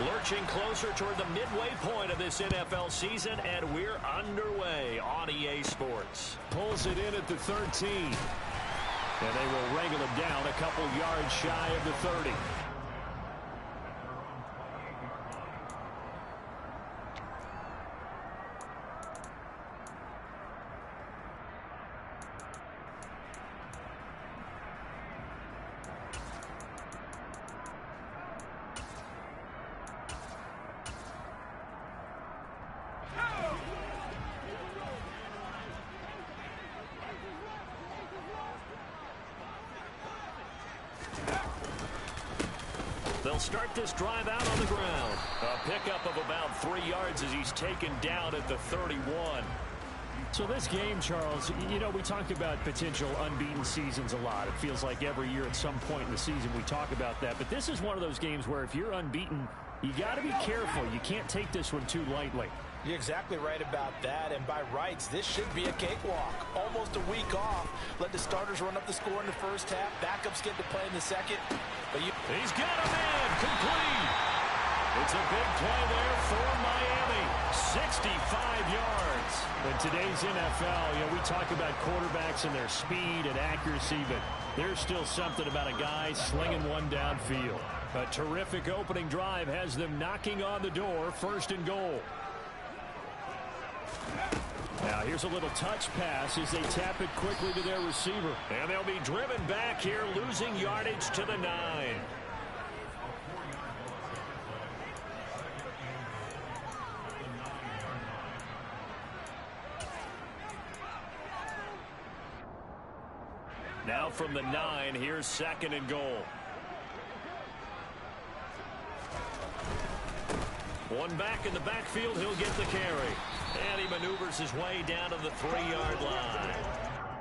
Lurching closer toward the midway point of this NFL season, and we're underway on EA Sports. Pulls it in at the 13. And they will wrangle him down a couple yards shy of the 30. They'll start this drive out on the ground. A pickup of about 3 yards as he's taken down at the 31. So this game, Charles, you know, we talk about potential unbeaten seasons a lot. It feels like every year at some point in the season we talk about that. But this is one of those games where if you're unbeaten, you got to be careful. You can't take this one too lightly. You're exactly right about that, and by rights, this should be a cakewalk. Almost a week off. Let the starters run up the score in the first half. Backups get to play in the second. But he's got a man complete. It's a big play there for Miami. 65 yards. In today's NFL, you know, we talk about quarterbacks and their speed and accuracy, but there's still something about a guy slinging one downfield. A terrific opening drive has them knocking on the door, 1st and goal. Now here's a little touch pass as they tap it quickly to their receiver. And they'll be driven back here, losing yardage to the 9. Now from the 9, here's 2nd and goal. One back in the backfield, he'll get the carry. And he maneuvers his way down to the 3-yard line.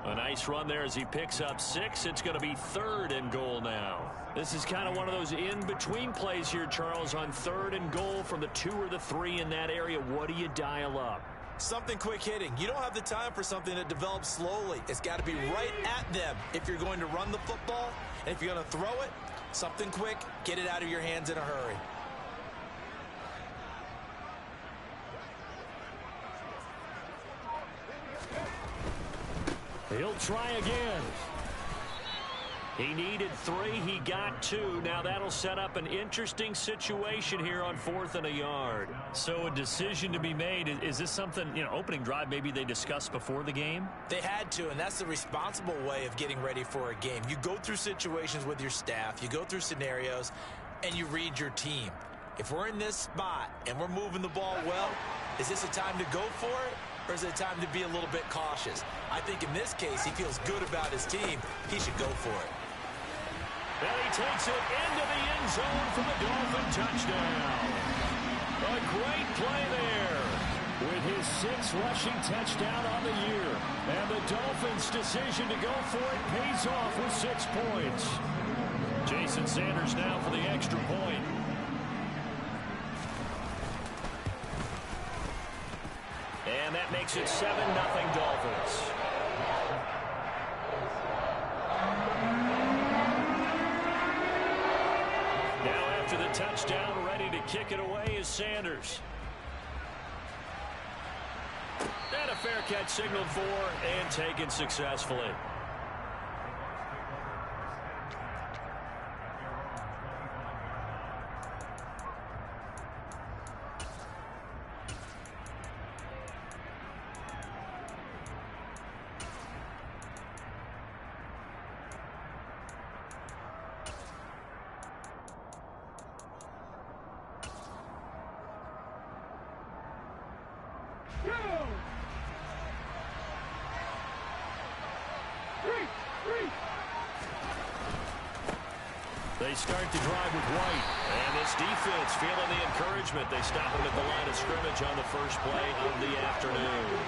A nice run there as he picks up 6. It's going to be 3rd and goal now. This is kind of one of those in-between plays here, Charles, on 3rd and goal from the 2 or the 3 in that area. What do you dial up? Something quick hitting. You don't have the time for something that develops slowly. It's got to be right at them if you're going to run the football. And if you're going to throw it, something quick, get it out of your hands in a hurry. He'll try again. He needed 3. He got 2. Now that'll set up an interesting situation here on 4th and a yard. So a decision to be made. Is this something, you know, opening drive maybe they discussed before the game? They had to, and that's the responsible way of getting ready for a game. You go through situations with your staff. You go through scenarios, and you read your team. If we're in this spot and we're moving the ball well, is this a time to go for it? Or is it time to be a little bit cautious? I think in this case, he feels good about his team. He should go for it. And he takes it into the end zone for the Dolphin touchdown. A great play there. With his 6th rushing touchdown on the year. And the Dolphins' decision to go for it pays off with 6 points. Jason Sanders now for the extra point. And that makes it 7-0 Dolphins. Now after the touchdown, ready to kick it away is Sanders. And a fair catch signaled for and taken successfully. They start the drive with White. And this defense feeling the encouragement. They stop him at the line of scrimmage on the first play of the afternoon.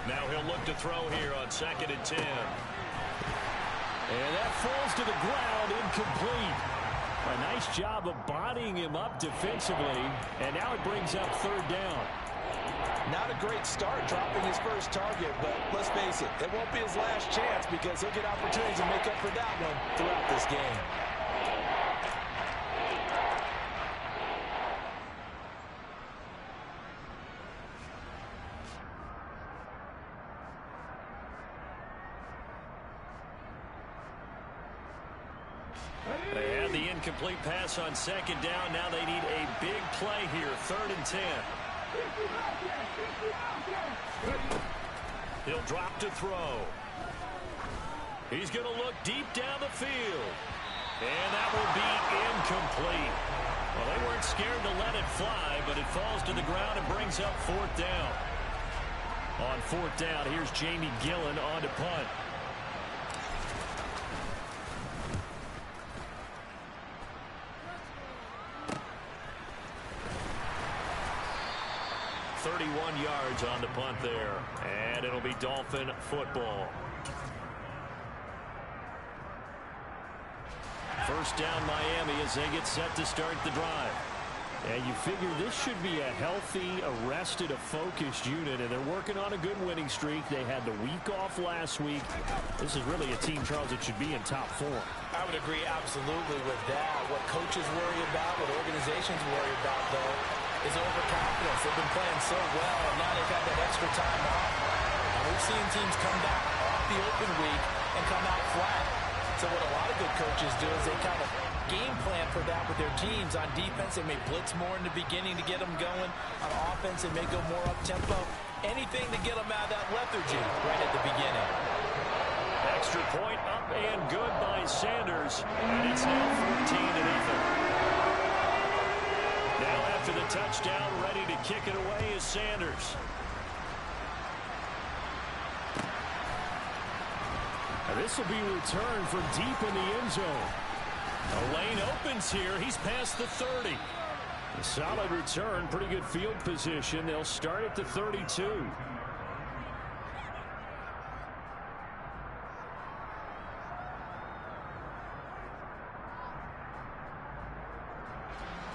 Now he'll look to throw here on 2nd and 10. And that falls to the ground, incomplete. A nice job of bodying him up defensively. And now it brings up 3rd down. Not a great start dropping his first target, but let's face it, it won't be his last chance because he'll get opportunities to make up for that one throughout this game. They had the incomplete pass on second down. Now they need a big play here, 3rd and 10. He'll drop to throw. He's going to look deep down the field. And that will be incomplete. Well, they weren't scared to let it fly, but it falls to the ground and brings up 4th down. On 4th down, here's Jamie Gillen on to punt. .31 yards on the punt there, and it'll be Dolphin football. First down Miami as they get set to start the drive. And you figure this should be a healthy, arrested, a focused unit, and they're working on a good winning streak. They had the week off last week. This is really a team, Charles, that should be in top form. I would agree absolutely with that. What coaches worry about, what organizations worry about, though, is overconfidence. They've been playing so well, and now they've had that extra time off. And we've seen teams come back off the open week and come out flat. So what a lot of good coaches do is they kind of game plan for that with their teams. On defense, they may blitz more in the beginning to get them going. On offense, they may go more up-tempo. Anything to get them out of that lethargy right at the beginning. Extra point up and good by Sanders. And it's now 14-0. Now after the touchdown, ready to kick it away is Sanders. This will be returned from deep in the end zone. A lane opens here. He's past the 30. A solid return, pretty good field position. They'll start at the 32.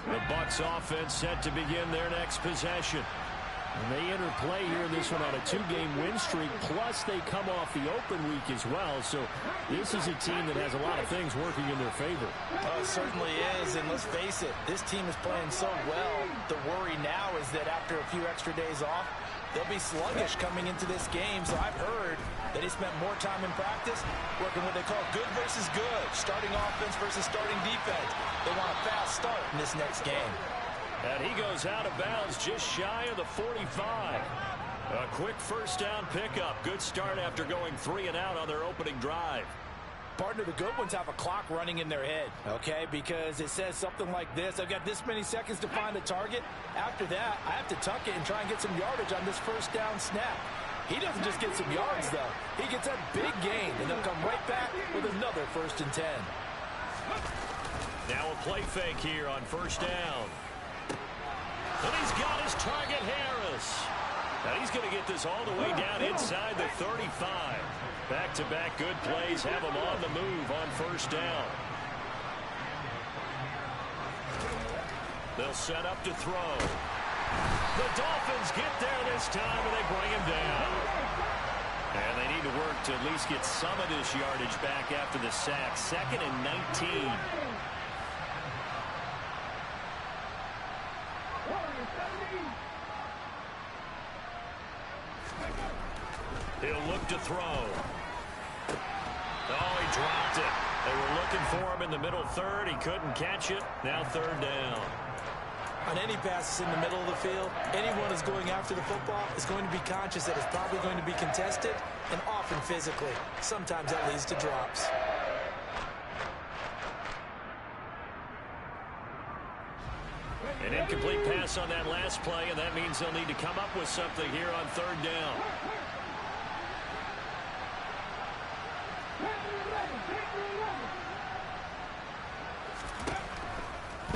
The Bucs offense set to begin their next possession. And they enter play here in this one on a 2-game win streak, plus they come off the open week as well. So this is a team that has a lot of things working in their favor. Oh, it certainly is, and let's face it, this team is playing so well. The worry now is that after a few extra days off, they'll be sluggish coming into this game. So I've heard that he spent more time in practice working what they call good versus good, starting offense versus starting defense. They want a fast start in this next game. And he goes out of bounds just shy of the 45. A quick first down pickup. Good start after going 3 and out on their opening drive. Partner, the good ones have a clock running in their head, okay? Because it says something like this. I've got this many seconds to find a target. After that, I have to tuck it and try and get some yardage on this first down snap. He doesn't just get some yards, though. He gets that big gain, and they'll come right back with another 1st and 10. Now a play fake here on first down. And he's got his target, Harris. Now he's going to get this all the way down inside the 35. Back-to-back good plays have him on the move on first down. They'll set up to throw. The Dolphins get there this time, and they bring him down. And they need to work to at least get some of this yardage back after the sack. 2nd and 19. He'll look to throw. Oh, he dropped it. They were looking for him in the middle 3rd. He couldn't catch it. Now 3rd down. On any passes in the middle of the field, anyone who's going after the football is going to be conscious that it's probably going to be contested and often physically. Sometimes that leads to drops. An incomplete pass on that last play, and that means they'll need to come up with something here on 3rd down.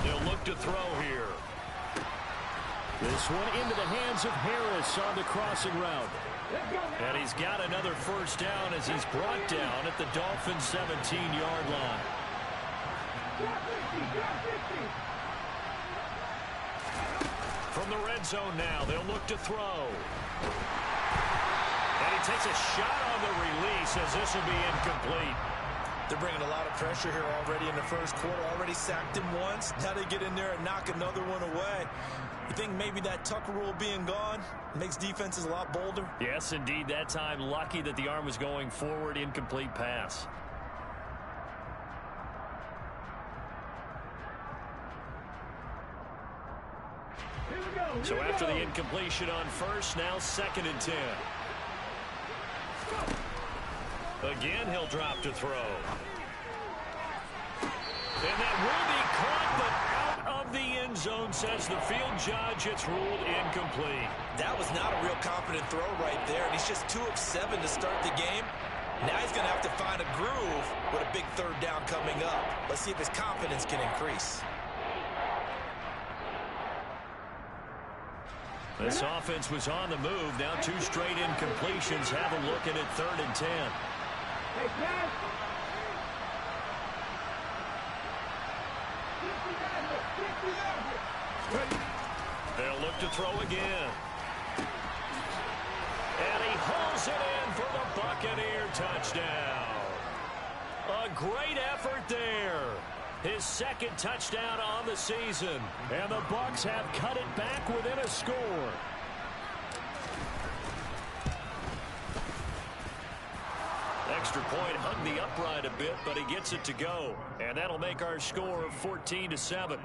They'll look to throw here. This one into the hands of Harris on the crossing route. And he's got another first down as he's brought down at the Dolphins' 17-yard line. From the red zone now, they'll look to throw. And he takes a shot on the release as this will be incomplete. They're bringing a lot of pressure here already in the first quarter. Already sacked him once. Now they get in there and knock another one away. You think maybe that Tucker rule being gone makes defenses a lot bolder? Yes, indeed. That time, lucky that the arm was going forward. Incomplete pass. So after the incompletion on first, now 2nd and 10. Again, he'll drop to throw. And that will be caught, but out of the end zone, says the field judge. It's ruled incomplete. That was not a real confident throw right there, and he's just 2 of 7 to start the game. Now he's going to have to find a groove with a big 3rd down coming up. Let's see if his confidence can increase. This offense was on the move. Now 2 straight incompletions. Have a look at it, 3rd and 10. They'll look to throw again. And he hauls it in for the Buccaneer touchdown. A great effort there. His 2nd touchdown on the season. And the Bucs have cut it back within a score. Extra point hugged the upright a bit, but he gets it to go. And that'll make our score 14-7.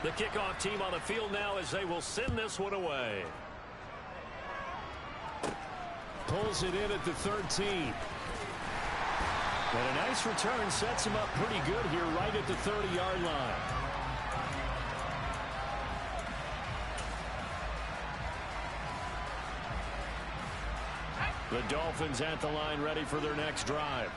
The kickoff team on the field now as they will send this one away. Pulls it in at the 13. And a nice return sets him up pretty good here right at the 30-yard line. The Dolphins at the line ready for their next drive.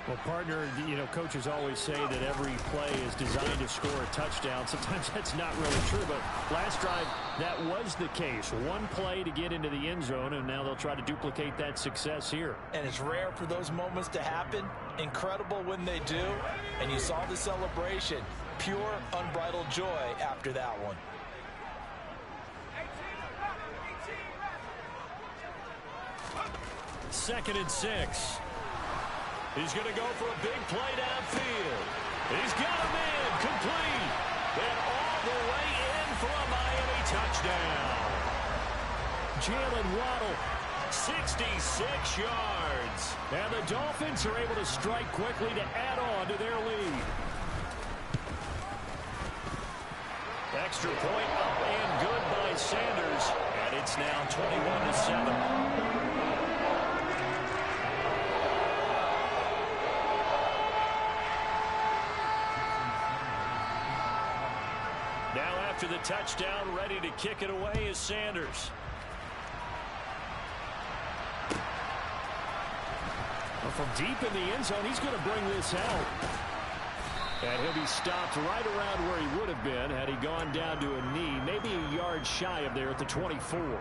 Well, partner, you know, coaches always say that every play is designed to score a touchdown. Sometimes that's not really true, but last drive, that was the case. One play to get into the end zone, and now they'll try to duplicate that success here. And it's rare for those moments to happen. Incredible when they do. And you saw the celebration. Pure, unbridled joy after that one. Second and 6. He's going to go for a big play downfield. He's got him in, complete. And all the way in for a Miami touchdown. Jalen Waddle, 66 yards. and the Dolphins are able to strike quickly to add on to their lead. Extra point up and good by Sanders. And it's now 21-7. After the touchdown, ready to kick it away is Sanders. Well, from deep in the end zone, he's going to bring this out. And he'll be stopped right around where he would have been had he gone down to a knee, maybe a yard shy of there at the 24.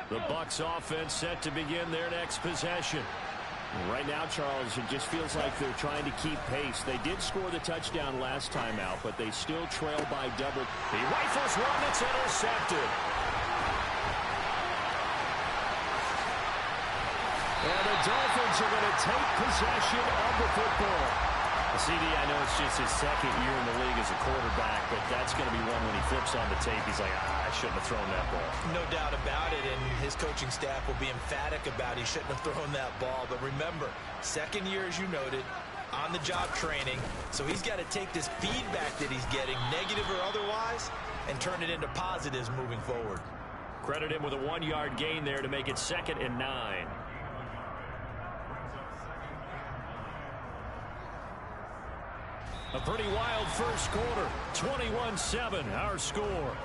The Bucs offense set to begin their next possession. Right now, Charles, it just feels like they're trying to keep pace. They did score the touchdown last time out, but they still trail by double. He rifles one that's intercepted. And the Dolphins are going to take possession of the football. CD, I know it's just his 2nd year in the league as a quarterback, but that's going to be one when he flips on the tape. He's like, I shouldn't have thrown that ball. No doubt about it, and his coaching staff will be emphatic about he shouldn't have thrown that ball. But remember, 2nd year, as you noted, on-the-job training, so he's got to take this feedback that he's getting, negative or otherwise, and turn it into positives moving forward. Credit him with a 1-yard gain there to make it 2nd and 9. A pretty wild first quarter. 21-7, our score.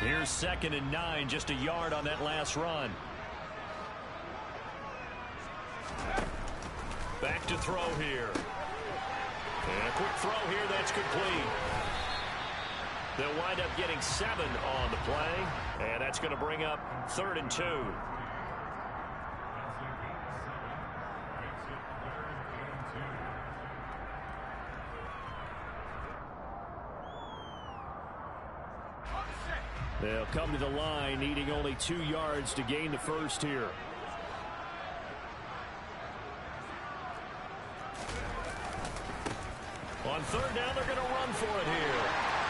Here's 2nd and 9, just a yard on that last run. Back to throw here. And a quick throw here, that's complete. They'll wind up getting 7 on the play, and that's going to bring up 3rd and 2. They'll come to the line, needing only 2 yards to gain the first here. On 3rd down, they're going to run for it here.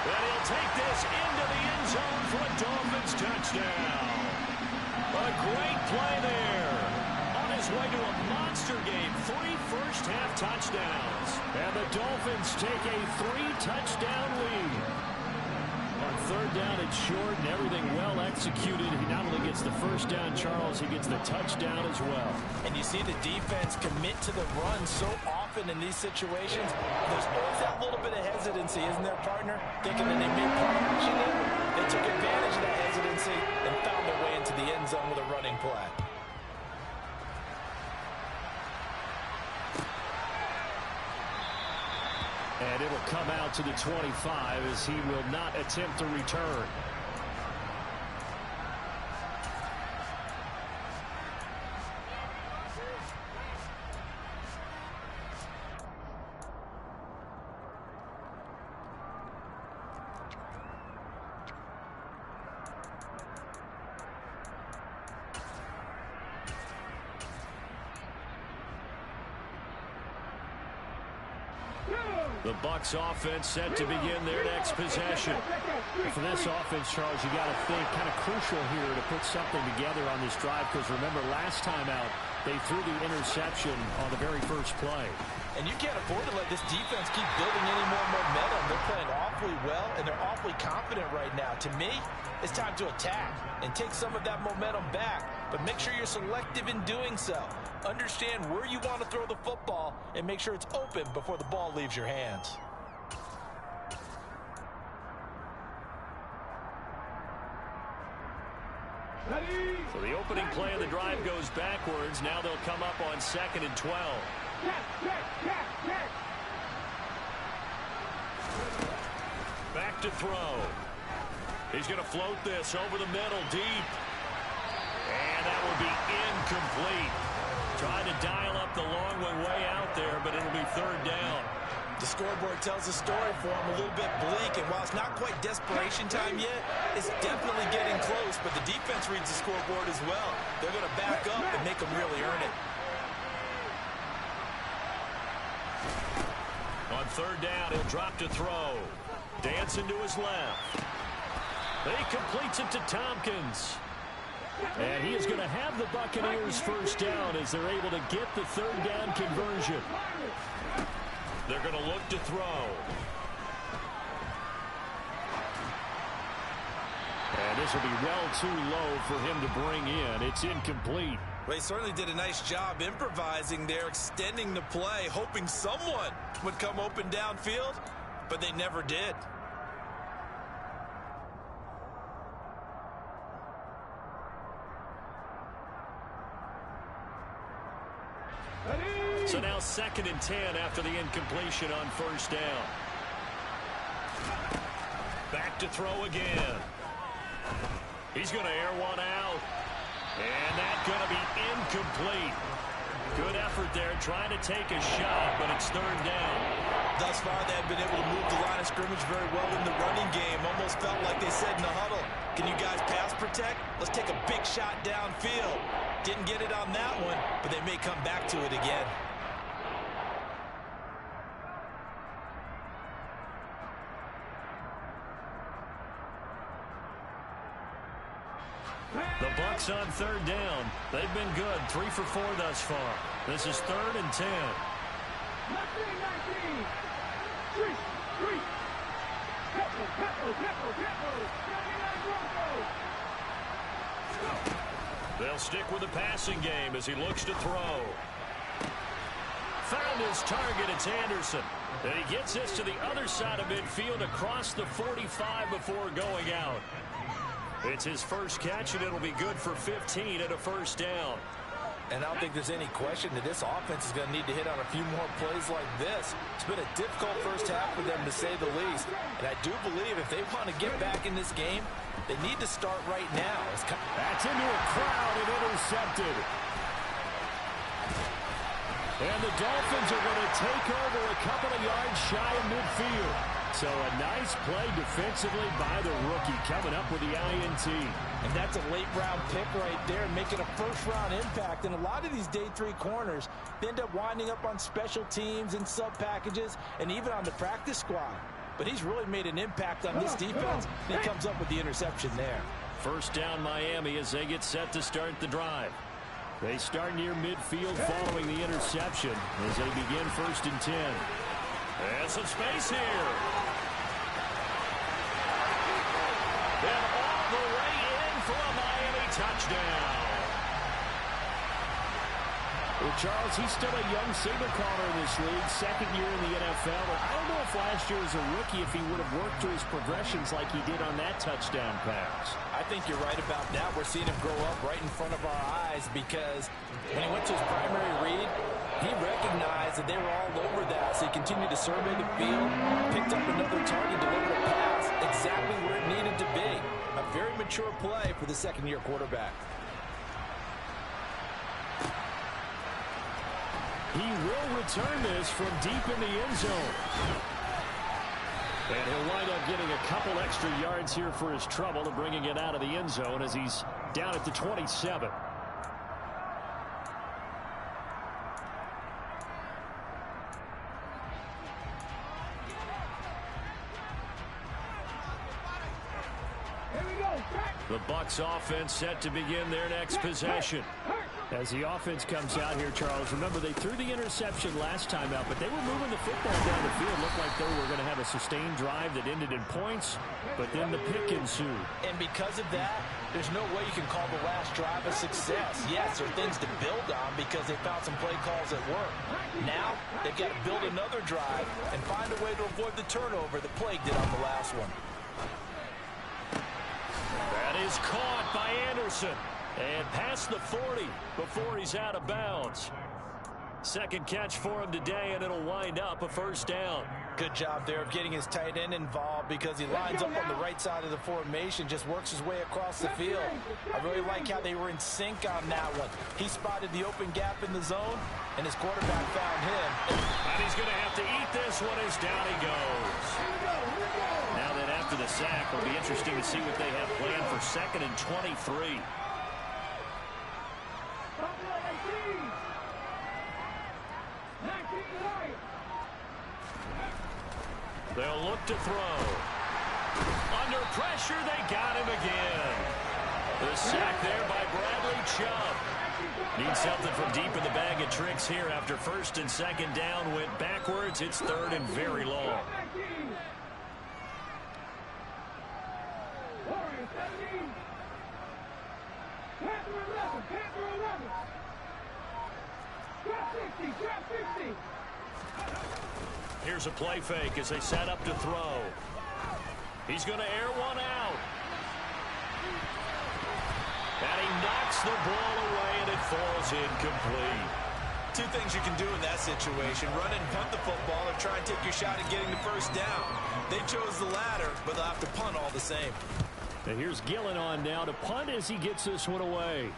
And he'll take this into the end zone for a Dolphins touchdown. A great play there. On his way to a monster game, 3 first-half touchdowns. And the Dolphins take a 3-touchdown lead. On 3rd down, it's short and everything well executed. He not only gets the first down, Charles, he gets the touchdown as well. And you see the defense commit to the run so often in these situations. There's always that little bit of hesitancy, isn't there, partner? Thinking that they may play it. They took advantage of that hesitancy and found their way into the end zone with a running play. And it'll come out to the 25 as he will not attempt to return. The Bucs offense set to begin their next possession. For this offense, Charles, you got to think kind of crucial here to put something together on this drive, because remember last time out they threw the interception on the very first play. And you can't afford to let this defense keep building any more momentum. They're playing awfully well, and they're awfully confident right now. To me, it's time to attack and take some of that momentum back, but make sure you're selective in doing so. Understand where you want to throw the football and make sure it's open before the ball leaves your hands. So the opening play of the drive goes backwards. Now they'll come up on 2nd and 12. Back to throw. He's going to float this over the middle deep. And that will be incomplete. Tried to dial up the long one way out there, but it'll be 3rd down. The scoreboard tells a story for him, a little bit bleak, and while it's not quite desperation time yet, it's definitely getting close, but the defense reads the scoreboard as well. They're going to back up and make them really earn it. On 3rd down, he'll drop to throw. Dancing to his left. He completes it to Tompkins. And he is going to have the Buccaneers first down as they're able to get the 3rd down conversion. They're going to look to throw. And this will be well too low for him to bring in. It's incomplete. Well, he certainly did a nice job improvising there, extending the play, hoping someone would come open downfield, but they never did. So now 2nd and 10 after the incompletion on 1st down. Back to throw again. He's going to air one out. And that's going to be incomplete. Good effort there trying to take a shot, but it's 3rd down. Thus far, they have been able to move the line of scrimmage very well in the running game. Almost felt like they said in the huddle, can you guys pass protect? Let's take a big shot downfield. Didn't get it on that one, but they may come back to it again. The Bucs on 3rd down. They've been good. 3 for 4 thus far. This is 3rd and 10. 19. They'll stick with the passing game as he looks to throw. Found his target. It's Anderson. And he gets this to the other side of midfield across the 45 before going out. It's his first catch, and it'll be good for 15 and a first down. And I don't think there's any question that this offense is going to need to hit on a few more plays like this. It's been a difficult first half for them, to say the least. And I do believe if they want to get back in this game, they need to start right now. That's into a crowd and intercepted. And the Dolphins are going to take over a couple of yards shy of midfield. So a nice play defensively by the rookie, coming up with the INT. And that's a late-round pick right there, making a first-round impact. And a lot of these day 3 corners, they end up winding up on special teams and sub-packages and even on the practice squad. But he's really made an impact on this defense, and he comes up with the interception there. First down Miami as they get set to start the drive. They start near midfield following the interception as they begin 1st and 10. And some space here. And all the way in for a Miami touchdown. Well, Charles, he's still a young signal caller in this league, 2nd year in the NFL. But I don't know if last year as a rookie if he would have worked through his progressions like he did on that touchdown pass. I think you're right about that. We're seeing him grow up right in front of our eyes because when he went to his primary read, he recognized that they were all over that, so he continued to survey the field, picked up another target, delivered a pass exactly where it needed to be. A very mature play for the 2nd-year quarterback. He will return this from deep in the end zone. And he'll wind up getting a couple extra yards here for his trouble and bringing it out of the end zone as he's down at the 27. The Bucs offense set to begin their next possession. As the offense comes out here, Charles, remember they threw the interception last time out, but they were moving the football down the field. Looked like they were going to have a sustained drive that ended in points, but then the pick ensued. And because of that, there's no way you can call the last drive a success. Yes, there are things to build on because they found some play calls that work. Now, they've got to build another drive and find a way to avoid the turnover that plagued it on the last one. That is caught by Anderson. And past the 40 before he's out of bounds. Second catch for him today, and it'll wind up a first down. Good job there of getting his tight end involved because he lines up on the right side of the formation, just works his way across the field. I really like how they were in sync on that one. He spotted the open gap in the zone, and his quarterback found him. And he's going to have to eat this one as down he goes. Now that after the sack, it'll be interesting to see what they have planned for 2nd and 23. They'll look to throw. Under pressure, they got him again. The sack there by Bradley Chubb. Needs something from deep in the bag of tricks here after 1st and 2nd down. Went backwards. It's 3rd and very long. Here's a play fake as they set up to throw. He's going to air one out. And he knocks the ball away, and it falls incomplete. Two things you can do in that situation: run and punt the football, or try and take your shot at getting the first down. They chose the latter, but they'll have to punt all the same. And here's Gillen on now to punt as he gets this one away.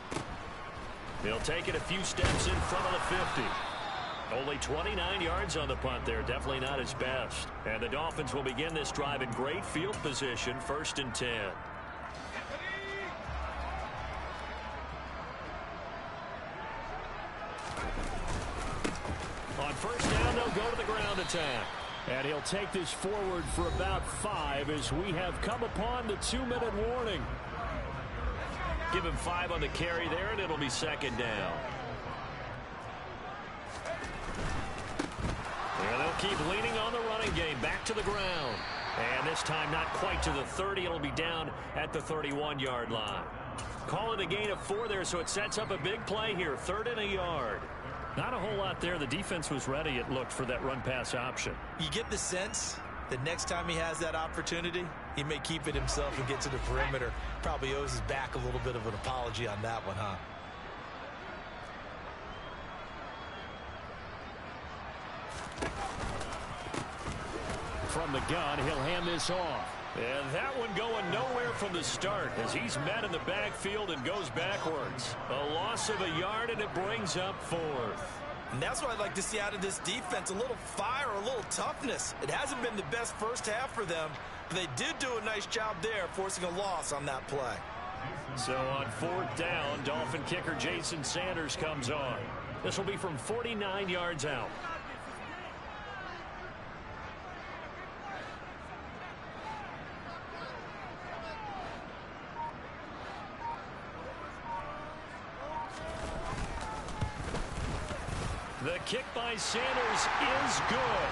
He'll take it a few steps in front of the 50. Only 29 yards on the punt there. Definitely not his best. And the Dolphins will begin this drive in great field position. 1st and 10. On first down, they'll go to the ground attack. And he'll take this forward for about 5 as we have come upon the 2-minute warning. Give him 5 on the carry there, and it'll be 2nd down. And they'll keep leaning on the running game. Back to the ground. And this time not quite to the 30. It'll be down at the 31-yard line. Call it a gain of 4 there, so it sets up a big play here. 3rd and a yard. Not a whole lot there. The defense was ready, it looked, for that run-pass option. You get the sense the next time he has that opportunity, he may keep it himself and get to the perimeter. Probably owes his back a little bit of an apology on that one, huh? From the gun, he'll hand this off. And that one going nowhere from the start as he's met in the backfield and goes backwards. A loss of a yard, and it brings up fourth. And that's what I'd like to see out of this defense, a little fire, a little toughness. It hasn't been the best first half for them, but they did do a nice job there, forcing a loss on that play. So on fourth down, Dolphin kicker Jason Sanders comes on. This will be from 49 yards out. The kick by Sanders is good.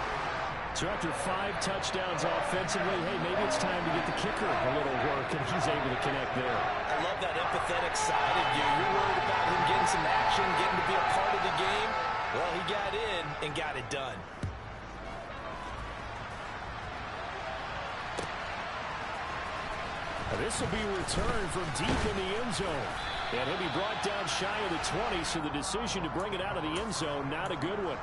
So after 5 touchdowns offensively, hey, maybe it's time to get the kicker a little work, and he's able to connect there. I love that empathetic side of you. You're worried about him getting some action, getting to be a part of the game. Well, he got in and got it done. This will be returned from deep in the end zone. And he'll be brought down shy of the 20, so the decision to bring it out of the end zone, not a good one.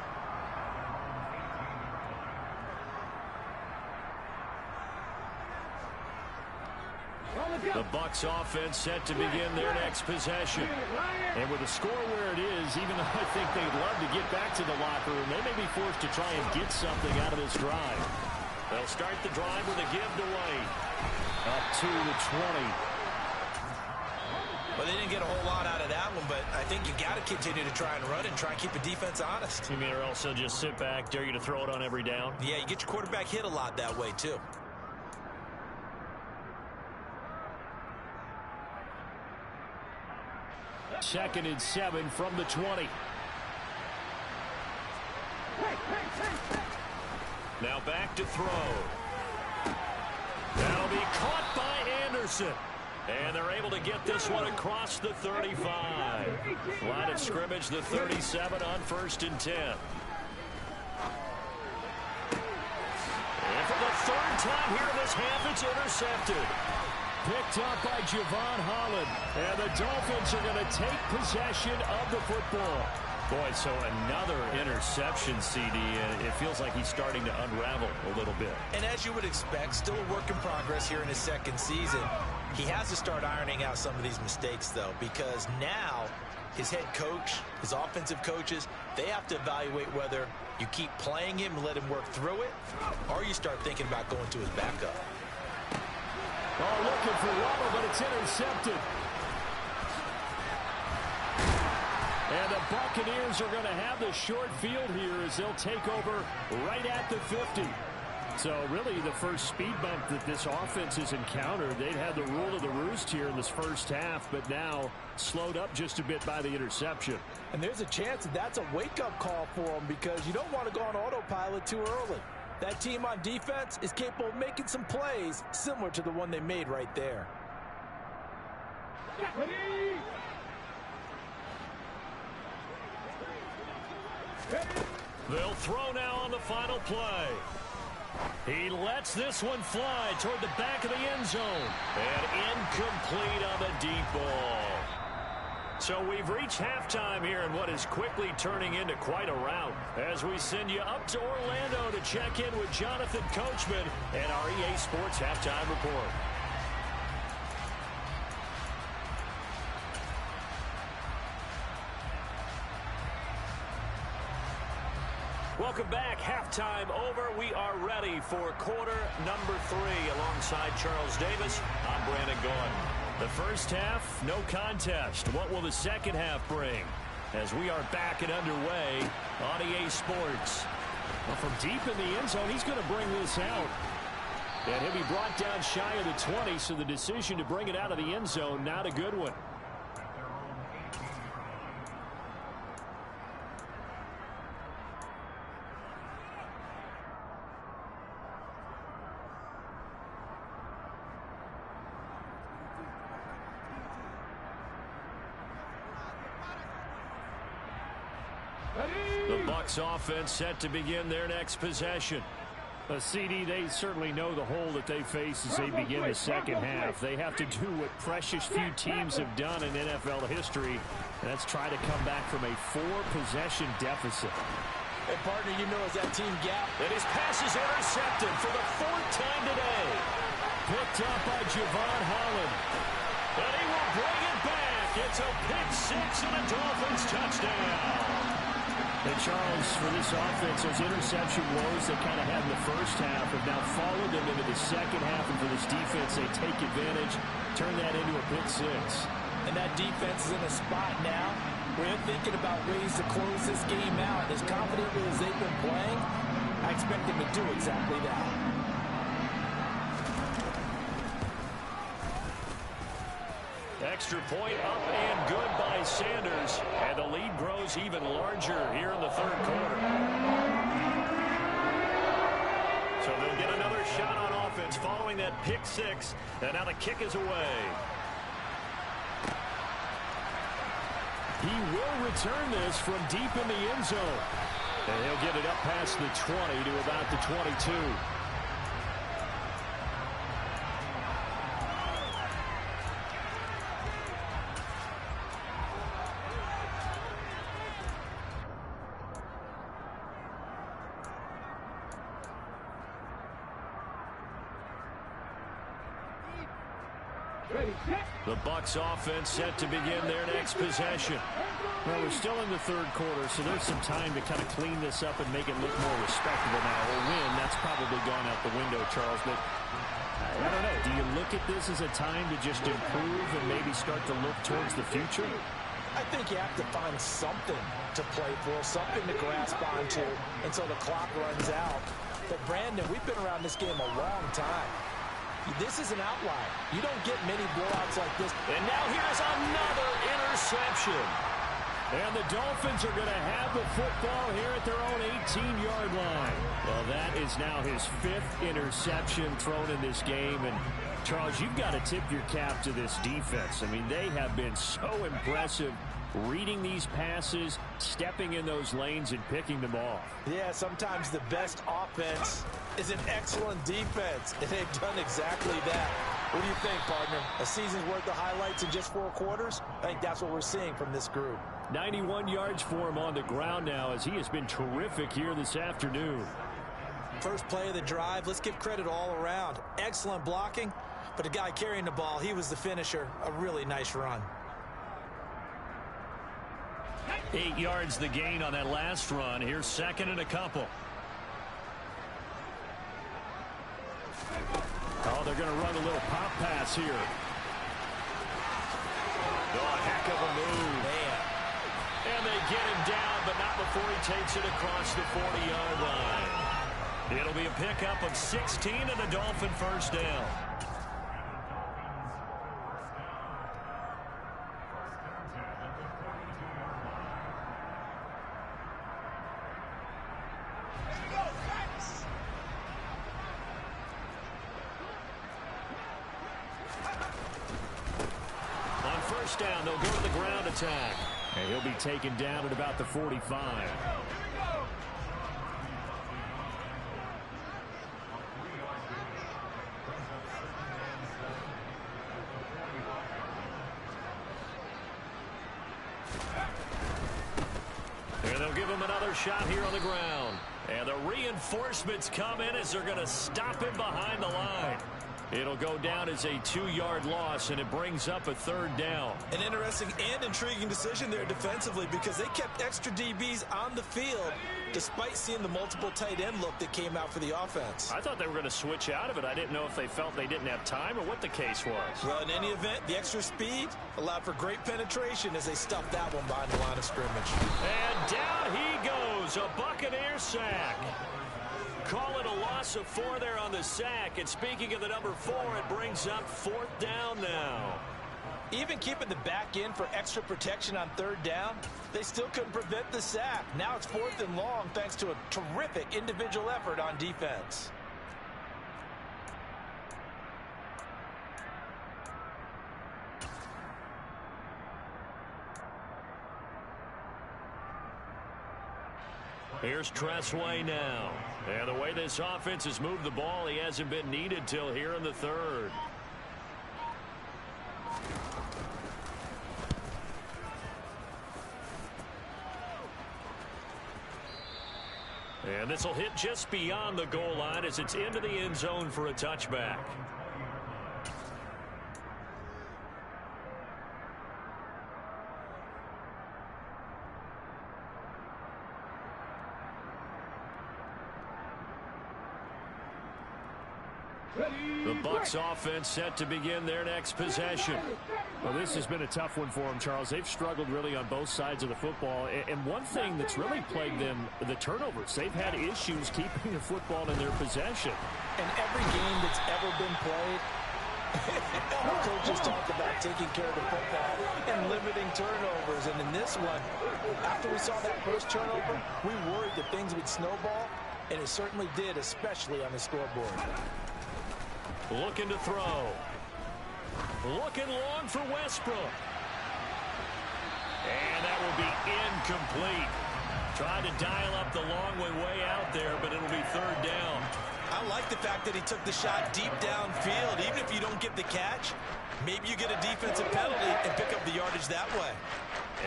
The Bucs offense set to begin their next possession. And with the score where it is, even though I think they'd love to get back to the locker room, they may be forced to try and get something out of this drive. They'll start the drive with a give to Wade. Up to the 20. Well, they didn't get a whole lot out of that one, but I think you got to continue to try and run and try and keep the defense honest. You mean or else they'll just sit back, dare you to throw it on every down? Yeah, you get your quarterback hit a lot that way, too. Second and 7 from the 20. Now back to throw. That'll be caught by Anderson. And they're able to get this one across the 35. Line of scrimmage, the 37 on 1st and 10. And for the third time here in this half, it's intercepted. Picked up by Javon Holland. And the Dolphins are going to take possession of the football. Boy, so another interception, CD, and it feels like he's starting to unravel a little bit. And as you would expect, still a work in progress here in his second season. He has to start ironing out some of these mistakes, though, because now his head coach, his offensive coaches, they have to evaluate whether you keep playing him and let him work through it, or you start thinking about going to his backup. Oh, looking for rubber, but it's intercepted. And the Buccaneers are going to have the short field here as they'll take over right at the 50. So really the first speed bump that this offense has encountered. They'd had the rule of the roost here in this first half, but now slowed up just a bit by the interception. And there's a chance that that's a wake-up call for them because you don't want to go on autopilot too early. That team on defense is capable of making some plays similar to the one they made right there. They'll throw now on the final play. He lets this one fly toward the back of the end zone. And incomplete on the deep ball. So we've reached halftime here in what is quickly turning into quite a rout. As we send you up to Orlando to check in with Jonathan Coachman and our EA Sports Halftime Report. Welcome back. Halftime over. We are ready for quarter number 3 alongside Charles Davis. I'm Brandon Gaudin. The first half, no contest. What will the second half bring? As we are back and underway on EA Sports. Well, from deep in the end zone, he's going to bring this out. And he'll be brought down shy of the 20, so the decision to bring it out of the end zone, not a good one. The Bucs offense set to begin their next possession. A CD, they certainly know the hole that they face as they begin the second half. They have to do what precious few teams have done in NFL history, and that's try to come back from a 4-possession deficit. And, partner, you know as that team gap. And his pass is intercepted for the 4th time today. Picked up by Javon Holland. And he will bring it back. It's a pick 6 and a Dolphins touchdown. And Charles, for this offense, those interception woes they kind of had in the first half have now followed them into the second half. And for this defense, they take advantage, turn that into a pick 6. And that defense is in a spot now where they're thinking about ways to close this game out. As confidently as they've been playing, I expect them to do exactly that. Extra point up and good by Sanders. And the lead grows even larger here in the third quarter. So they'll get another shot on offense following that pick 6. And now the kick is away. He will return this from deep in the end zone. And he'll get it up past the 20 to about the 22. The Bucs offense set to begin their next possession. Well, we're still in the third quarter, so there's some time to kind of clean this up and make it look more respectable now. A win, that's probably gone out the window, Charles. But I don't know. Do you look at this as a time to just improve and maybe start to look towards the future? I think you have to find something to play for, something to grasp onto until the clock runs out. But, Brandon, we've been around this game a long time. This is an outlier. You don't get many blowouts like this. And now here's another interception. And the Dolphins are going to have the football here at their own 18-yard line. Well, that is now his 5th interception thrown in this game. And, Charles, you've got to tip your cap to this defense. I mean, they have been so impressive reading these passes, stepping in those lanes, and picking them off. Yeah, sometimes the best offense is an excellent defense, and they've done exactly that. What do you think, partner? A season's worth of highlights in just 4 quarters? I think that's what we're seeing from this group. 91 yards for him on the ground now as he has been terrific here this afternoon. First play of the drive, let's give credit all around. Excellent blocking, but the guy carrying the ball, he was the finisher. A really nice run. 8 yards the gain on that last run. Here's second and a couple. Oh, they're going to run a little pop pass here. Oh, a heck of a move. Man. And they get him down, but not before he takes it across the 40-yard line. It'll be a pickup of 16 and a Dolphin first down. Down, they'll go to the ground attack. And he'll be taken down at about the 45. And they'll give him another shot here on the ground. And the reinforcements come in as they're going to stop him behind the line. It'll go down as a 2-yard loss, and it brings up a third down. An interesting and intriguing decision there defensively because they kept extra DBs on the field despite seeing the multiple tight end look that came out for the offense. I thought they were going to switch out of it. I didn't know if they felt they didn't have time or what the case was. Well, in any event, the extra speed allowed for great penetration as they stuffed that one behind the line of scrimmage. And down he goes, a Buccaneer sack. Call it a loss of 4 there on the sack. And speaking of the number 4, it brings up 4th down now. Even keeping the back in for extra protection on 3rd down, they still couldn't prevent the sack. Now it's 4th and long thanks to a terrific individual effort on defense. Here's Tressway now. And the way this offense has moved the ball, he hasn't been needed till here in the third. And this will hit just beyond the goal line as it's into the end zone for a touchback. The Bucs offense set to begin their next possession. Well, this has been a tough one for them, Charles. They've struggled really on both sides of the football. And one thing that's really plagued them, the turnovers. They've had issues keeping the football in their possession. In every game that's ever been played, our coaches talk about taking care of the football and limiting turnovers. And in this one, after we saw that first turnover, we worried that things would snowball, and it certainly did, especially on the scoreboard. Looking to throw. Looking long for Westbrook. And that will be incomplete. Tried to dial up the long way out there, but it'll be third down. I like the fact that he took the shot deep downfield. Even if you don't get the catch, maybe you get a defensive penalty and pick up the yardage that way.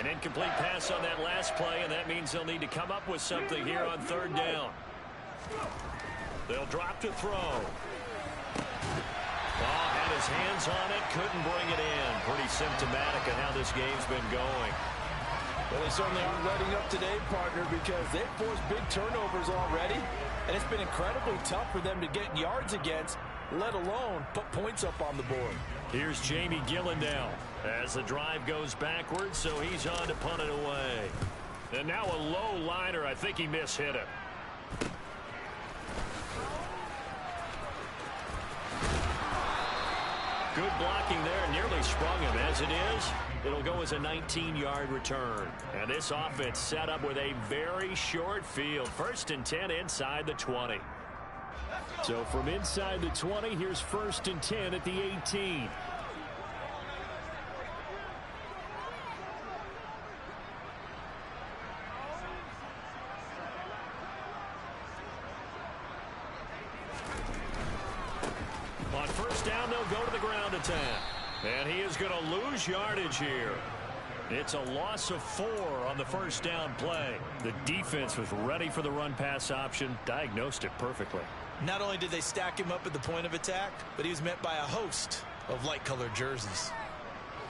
An incomplete pass on that last play, and that means they'll need to come up with something here on third down. They'll drop to throw. Oh, had his hands on it, couldn't bring it in. Pretty symptomatic of how this game's been going. Well, they certainly aren't letting up today, partner, because they've forced big turnovers already, and it's been incredibly tough for them to get yards against, let alone put points up on the board. Here's Jamie Gillen now as the drive goes backwards, so he's on to punt it away. And now a low liner. I think he mishit it. Good blocking there, nearly sprung him. As it is, it'll go as a 19-yard return. And this offense set up with a very short field. 1st and 10 inside the 20. So from inside the 20, here's 1st and 10 at the 18. On 1st down, they'll go to the ground attack. And he is going to lose yardage here. It's a loss of 4 on the 1st down play. The defense was ready for the run-pass option, diagnosed it perfectly. Not only did they stack him up at the point of attack, but he was met by a host of light-colored jerseys.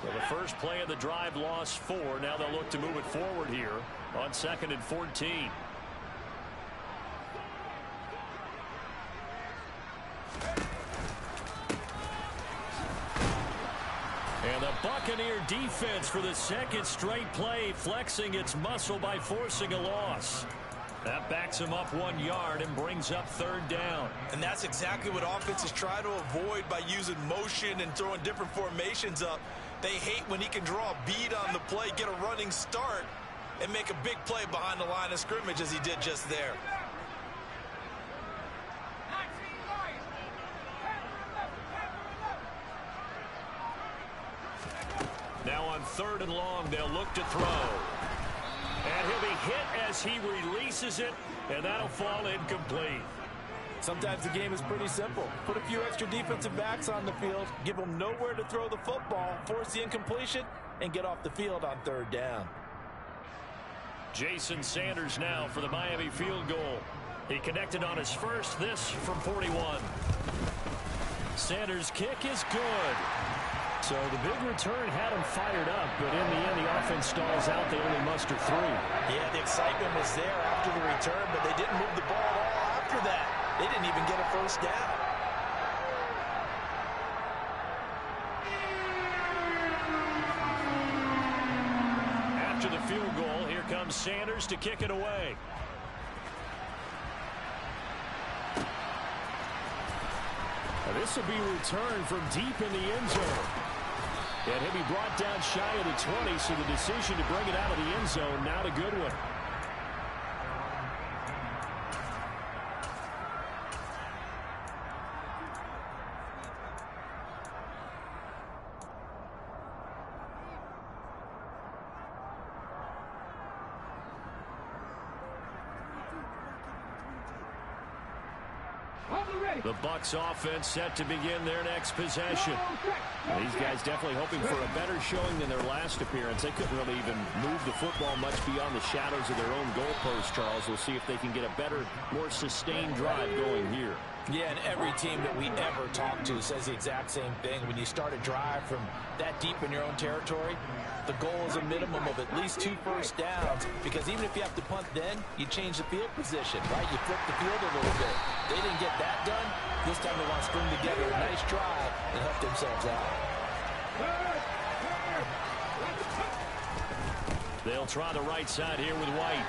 Well, the first play of the drive lost 4. Now they'll look to move it forward here on 2nd and 14. And the Buccaneer defense for the 2nd straight play, flexing its muscle by forcing a loss. That backs him up 1 yard and brings up 3rd down. And that's exactly what offenses try to avoid by using motion and throwing different formations up. They hate when he can draw a bead on the play, get a running start, and make a big play behind the line of scrimmage as he did just there. Now on 3rd and long, they'll look to throw. And he'll be hit as he releases it, and that'll fall incomplete. Sometimes the game is pretty simple. Put a few extra defensive backs on the field, give them nowhere to throw the football, force the incompletion, and get off the field on 3rd down. Jason Sanders now for the Miami field goal. He connected on his first, this from 41. Sanders' kick is good. So the big return had him fired up, but in the end, the offense stalls out. They only muster 3. Yeah, the excitement was there after the return, but they didn't move the ball at all after that. They didn't even get a 1st down. After the field goal, here comes Sanders to kick it away. Now this will be returned from deep in the end zone. And he'll be brought down shy of the 20, so the decision to bring it out of the end zone, not a good one. The Bucs offense set to begin their next possession. These guys definitely hoping for a better showing than their last appearance. They couldn't really even move the football much beyond the shadows of their own goalpost, Charles. We'll see if they can get a better, more sustained drive going here. Yeah, and every team that we ever talk to says the exact same thing. When you start a drive from that deep in your own territory, the goal is a minimum of at least 2 first downs, because even if you have to punt then, you change the field position, right? You flip the field a little bit. They didn't get that done. This time they want to string together a nice drive and help themselves out. They'll try the right side here with White.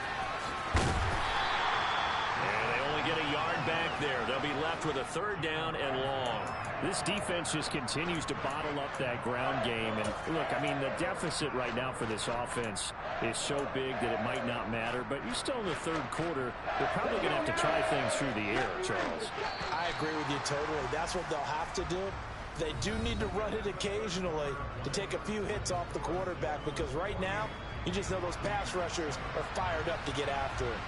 And they only get a yard back there. They'll be left with a 3rd down and long. This defense just continues to bottle up that ground game. And look, I mean, the deficit right now for this offense is so big that it might not matter. But you're still in the 3rd quarter. They're probably going to have to try things through the air, Charles. I agree with you totally. That's what they'll have to do. They do need to run it occasionally to take a few hits off the quarterback, because right now, you just know those pass rushers are fired up to get after it.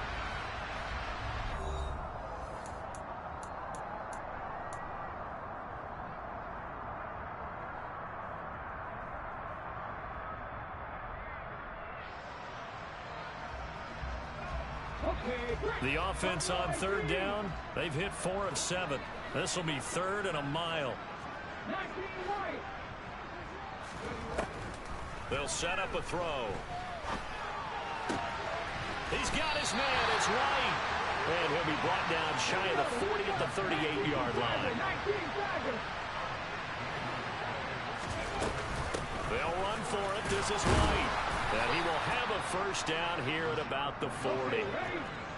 The offense on 3rd down, they've hit 4 of 7. This will be 3rd and a mile. They'll set up a throw. He's got his man. It's White. And he'll be brought down shy of the 40 at the 38-yard line. They'll run for it. This is White. And he will have a 1st down here at about the 40.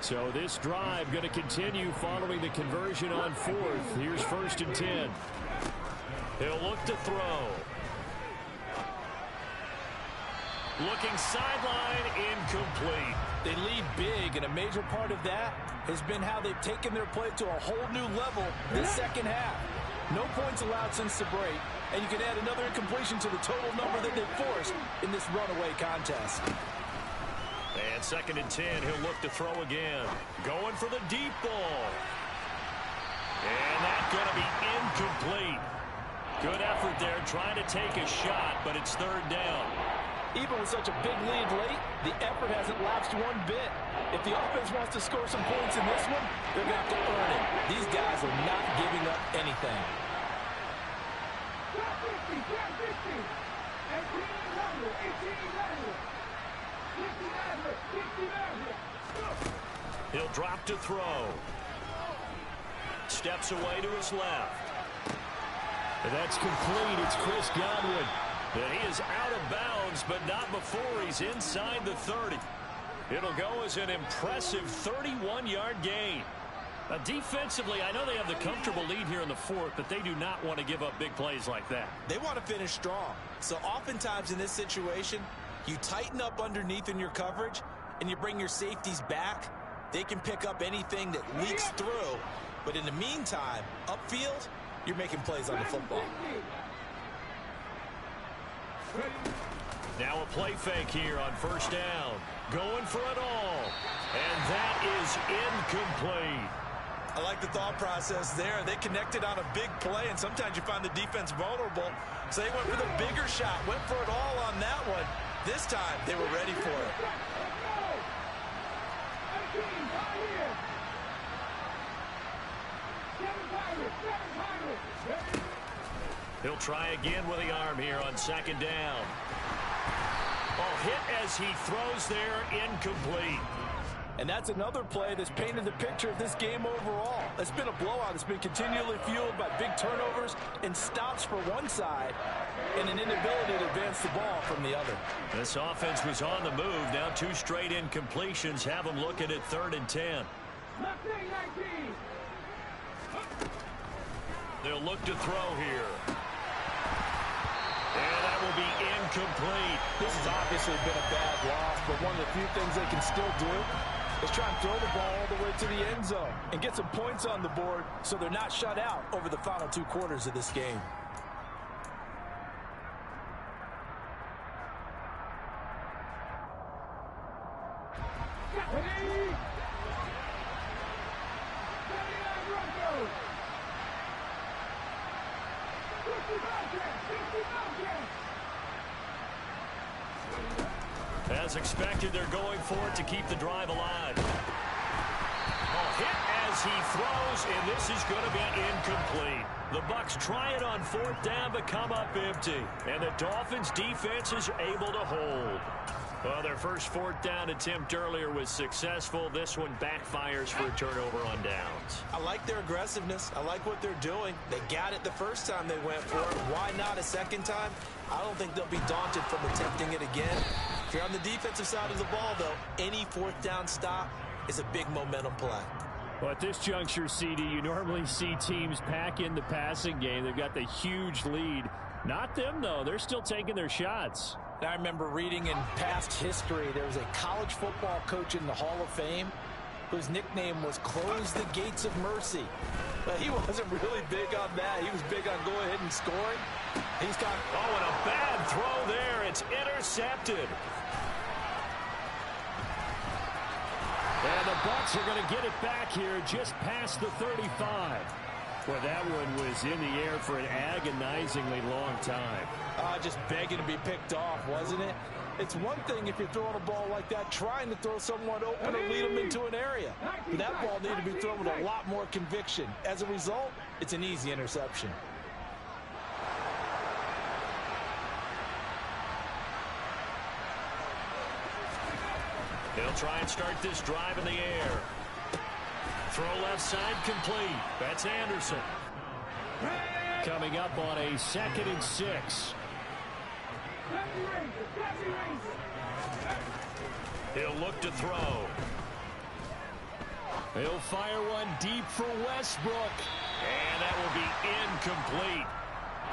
So this drive going to continue following the conversion on 4th. Here's 1st and 10. He'll look to throw. Looking sideline, incomplete. They lead big, and a major part of that has been how they've taken their play to a whole new level this 2nd half. No points allowed since the break, and you can add another incompletion to the total number that they've forced in this runaway contest. And 2nd and 10, he'll look to throw again. Going for the deep ball. And that's going to be incomplete. Good effort there, trying to take a shot, but it's 3rd down. Even with such a big lead late, the effort hasn't lapsed one bit. If the offense wants to score some points in this one, they're going to have to earn it. These guys are not giving up anything. He'll drop to throw. Steps away to his left. And that's complete. It's Chris Godwin. And he is out of bounds, but not before he's inside the 30. It'll go as an impressive 31-yard gain. Now, defensively, I know they have the comfortable lead here in the 4th, but they do not want to give up big plays like that. They want to finish strong. So oftentimes in this situation, you tighten up underneath in your coverage, and you bring your safeties back. They can pick up anything that leaks through. But in the meantime, upfield, you're making plays on the football. Now a play fake here on 1st down. Going for it all. And that is incomplete. I like the thought process there. They connected on a big play, and sometimes you find the defense vulnerable. So they went for the bigger shot, went for it all on that one. This time, they were ready for it. He'll try again with the arm here on 2nd down. Oh, hit as he throws there, incomplete. And that's another play that's painted the picture of this game overall. It's been a blowout. It's been continually fueled by big turnovers and stops for one side and an inability to advance the ball from the other. This offense was on the move. Now 2 straight incompletions have them looking at 3rd and 10. They'll look to throw here. And that will be incomplete. This has obviously been a bad loss, but one of the few things they can still do is try and throw the ball all the way to the end zone and get some points on the board so they're not shut out over the final 2 quarters of this game. As expected, they're going for it to keep the drive alive. Hit as he throws, and this is going to be incomplete. The Bucs try it on fourth down, but come up empty. And the Dolphins' defense is able to hold. Well, their first fourth down attempt earlier was successful. This one backfires for a turnover on downs. I like their aggressiveness. I like what they're doing. They got it the first time they went for it. Why not a second time? I don't think they'll be daunted from attempting it again. If you're on the defensive side of the ball, though, any fourth down stop is a big momentum play. Well, at this juncture, CD, you normally see teams pack in the passing game. They've got the huge lead. Not them, though. They're still taking their shots. I remember reading in past history, there was a college football coach in the Hall of Fame whose nickname was Close the Gates of Mercy. But he wasn't really big on that. He was big on going ahead and scoring. He's got... Oh, and a bad throw there. It's intercepted. And the Bucs are going to get it back here just past the 35. Well, that one was in the air for an agonizingly long time. Just begging to be picked off, wasn't it? It's one thing if you're throwing a ball like that, trying to throw someone open or lead them into an area. But that ball needed to be thrown with a lot more conviction. As a result, it's an easy interception. They'll try and start this drive in the air. Throw left side complete. That's Anderson. Coming up on a 2nd and 6. He'll look to throw. He'll fire one deep for Westbrook. And that will be incomplete.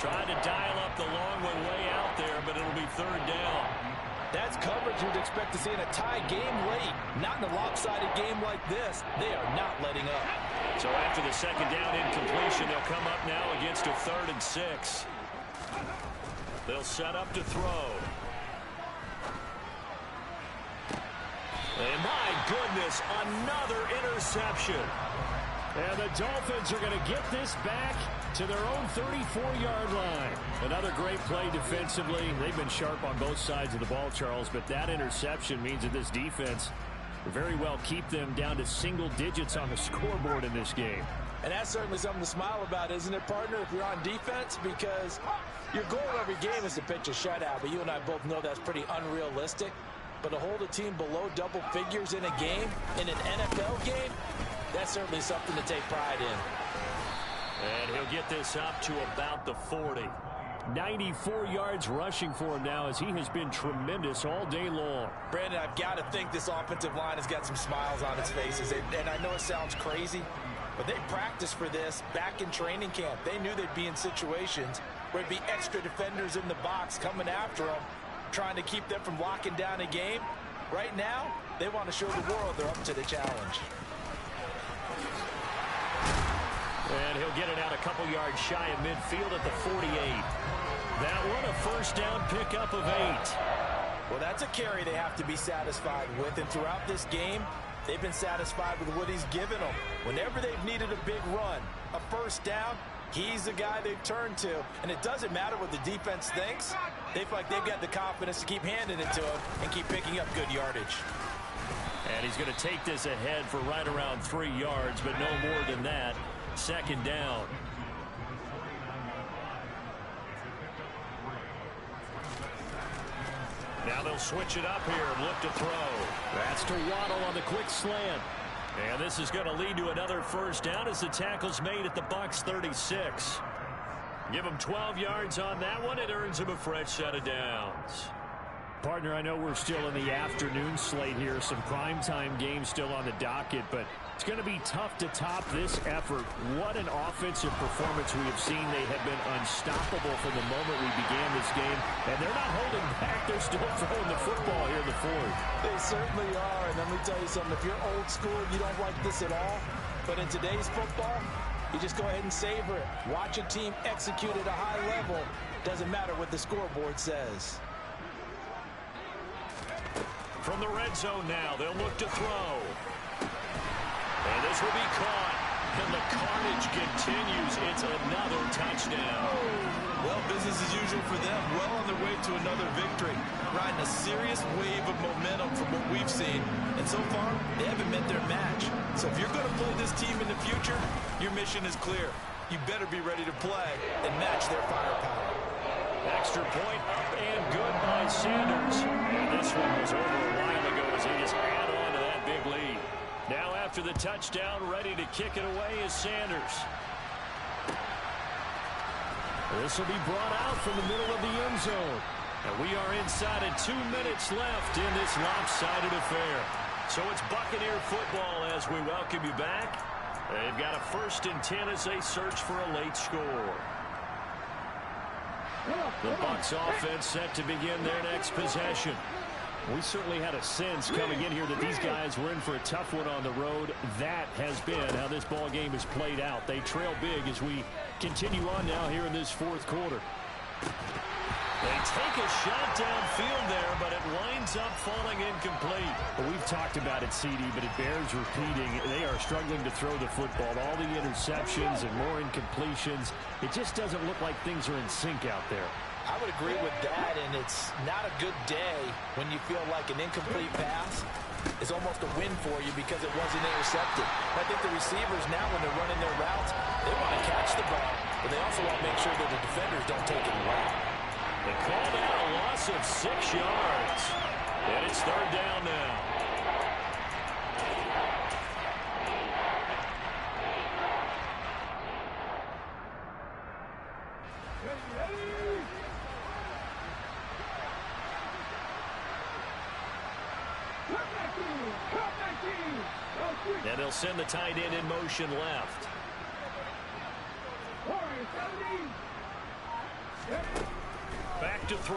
Trying to dial up the long one way out there, but it'll be third down. That's coverage you'd expect to see in a tie game late. Not in a lopsided game like this. They are not letting up. So after the second down incompletion, they'll come up now against a 3rd and 6. They'll set up to throw. And my goodness, another interception. And the Dolphins are going to get this back to their own 34-yard line. Another great play defensively. They've been sharp on both sides of the ball, Charles, but that interception means that this defense will very well keep them down to single digits on the scoreboard in this game. And that's certainly something to smile about, isn't it, partner, if you're on defense? Because your goal every game is to pitch a shutout, but you and I both know that's pretty unrealistic. But to hold a team below double figures in a game, in an NFL game, that's certainly something to take pride in. And he'll get this up to about the 40. 94 yards rushing for him now as he has been tremendous all day long. Brandon, I've got to think this offensive line has got some smiles on its faces. And I know it sounds crazy, but they practiced for this back in training camp. They knew they'd be in situations where there'd be extra defenders in the box coming after them, trying to keep them from locking down a game. Right now, they want to show the world they're up to the challenge. And he'll get it out a couple yards shy of midfield at the 48. That one a first down pickup of 8. Well, that's a carry they have to be satisfied with. And throughout this game, they've been satisfied with what he's given them. Whenever they've needed a big run, a first down, he's the guy they've turned to. And it doesn't matter what the defense thinks. They feel like they've got the confidence to keep handing it to him and keep picking up good yardage. And he's going to take this ahead for right around 3 yards, but no more than that. Second down. Now they'll switch it up here and look to throw. That's to Waddle on the quick slant. And this is going to lead to another first down as the tackle's made at the Bucs 36. Give him 12 yards on that one. It earns him a fresh set of downs. Partner, I know we're still in the afternoon slate here. Some primetime games still on the docket, but it's going to be tough to top this effort. What an offensive performance we have seen. They have been unstoppable from the moment we began this game, and they're not holding back. They're still throwing the football here in the fourth. They certainly are, and let me tell you something. If you're old school, you don't like this at all, but in today's football, you just go ahead and savor it. Watch a team execute at a high level. Doesn't matter what the scoreboard says. From the red zone now, they'll look to throw. And this will be caught. And the carnage continues. It's another touchdown. Well, business as usual for them. Well on their way to another victory. Riding a serious wave of momentum from what we've seen. And so far, they haven't met their match. So if you're going to play this team in the future, your mission is clear. You better be ready to play and match their firepower. Extra point up and good by Sanders. And this one was over a while ago as they just add on to that big lead. Now after the touchdown, ready to kick it away is Sanders. This will be brought out from the middle of the end zone. And we are inside of 2 minutes left in this lopsided affair. So it's Buccaneer football as we welcome you back. They've got a 1st and 10 as they search for a late score. The Bucs offense set to begin their next possession. We certainly had a sense coming in here that these guys were in for a tough one on the road. That has been how this ball game has played out. They trail big as we continue on now here in this 4th quarter. They take a shot downfield there, but it winds up falling incomplete. Well, we've talked about it, CD, but it bears repeating. They are struggling to throw the football. All the interceptions and more incompletions. It just doesn't look like things are in sync out there. I would agree with that, and it's not a good day when you feel like an incomplete pass is almost a win for you because it wasn't intercepted. I think the receivers now, when they're running their routes, they want to catch the ball, but they also want to make sure that the defenders don't take it away. They called out a loss of 6 yards, and it's 3rd down now. And they'll send the tight end in motion left. Back to throw.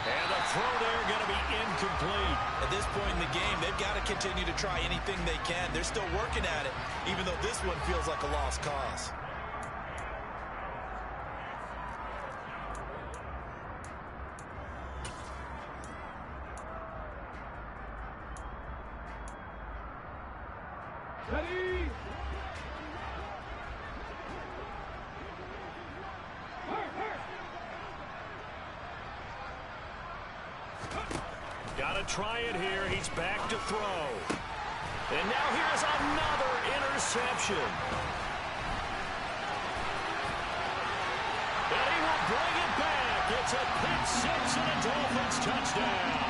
And the throw there going to be incomplete. At this point in the game, they've got to continue to try anything they can. They're still working at it, even though this one feels like a lost cause. Ready? Got to try it here. He's back to throw. And now here's another interception. And he will bring it back. It's a pick 6 and a Dolphins touchdown.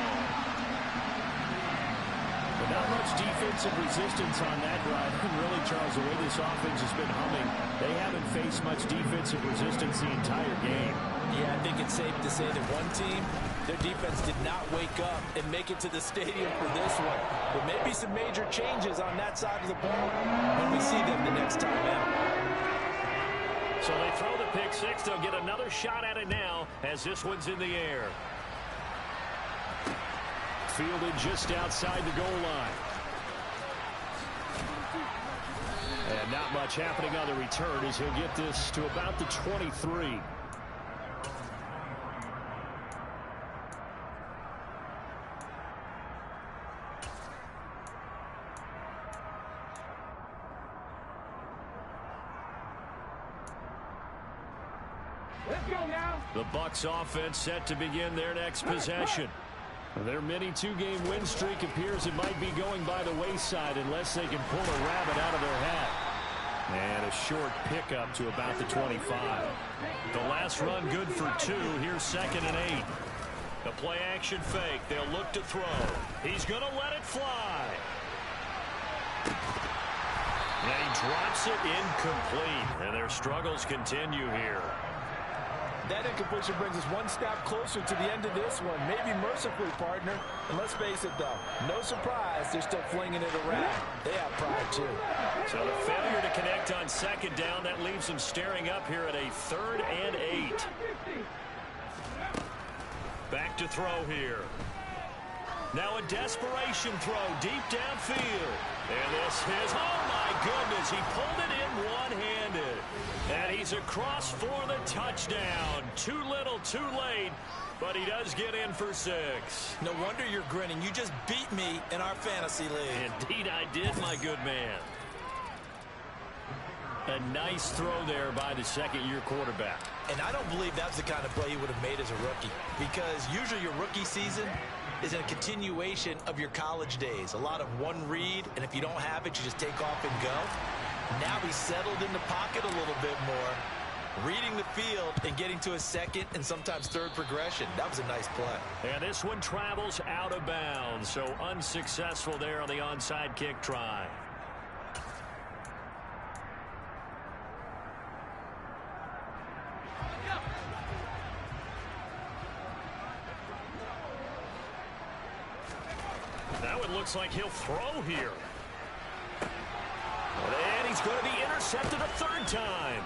But not much defensive resistance on that drive. And really, Charles, the way this offense has been humming, they haven't faced much defensive resistance the entire game. Yeah, I think it's safe to say that one team, their defense did not wake up and make it to the stadium for this one. But maybe some major changes on that side of the ball when we see them the next time out. So they throw the pick 6. They'll get another shot at it now as this one's in the air. Fielded just outside the goal line. And not much happening on the return as he'll get this to about the 23. Let's go now. The Bucs offense set to begin their next possession. Their mini 2-game win streak appears it might be going by the wayside unless they can pull a rabbit out of their hat. And a short pickup to about the 25. The last run good for 2. Here's 2nd and 8. The play action fake. They'll look to throw. He's going to let it fly. And he drops it incomplete. And their struggles continue here. That incompletion brings us one step closer to the end of this one. Maybe mercifully, partner. And let's face it, though, no surprise they're still flinging it around. They have pride, too. So the failure to connect on 2nd down, that leaves them staring up here at a 3rd and 8. Back to throw here. Now a desperation throw deep downfield. And this is, oh my goodness, he pulled it in one-handed. And he's across for the touchdown. Too little, too late, but he does get in for 6. No wonder you're grinning. You just beat me in our fantasy league. Indeed I did, my good man. A nice throw there by the second-year quarterback. And I don't believe that's the kind of play he would have made as a rookie, because usually your rookie season is a continuation of your college days. A lot of one read, and if you don't have it, you just take off and go. Now he's settled in the pocket a little bit more, reading the field and getting to a second and sometimes third progression. That was a nice play. And this one travels out of bounds, so unsuccessful there on the onside kick try. Now it looks like he'll throw here. And he's going to be intercepted a third time.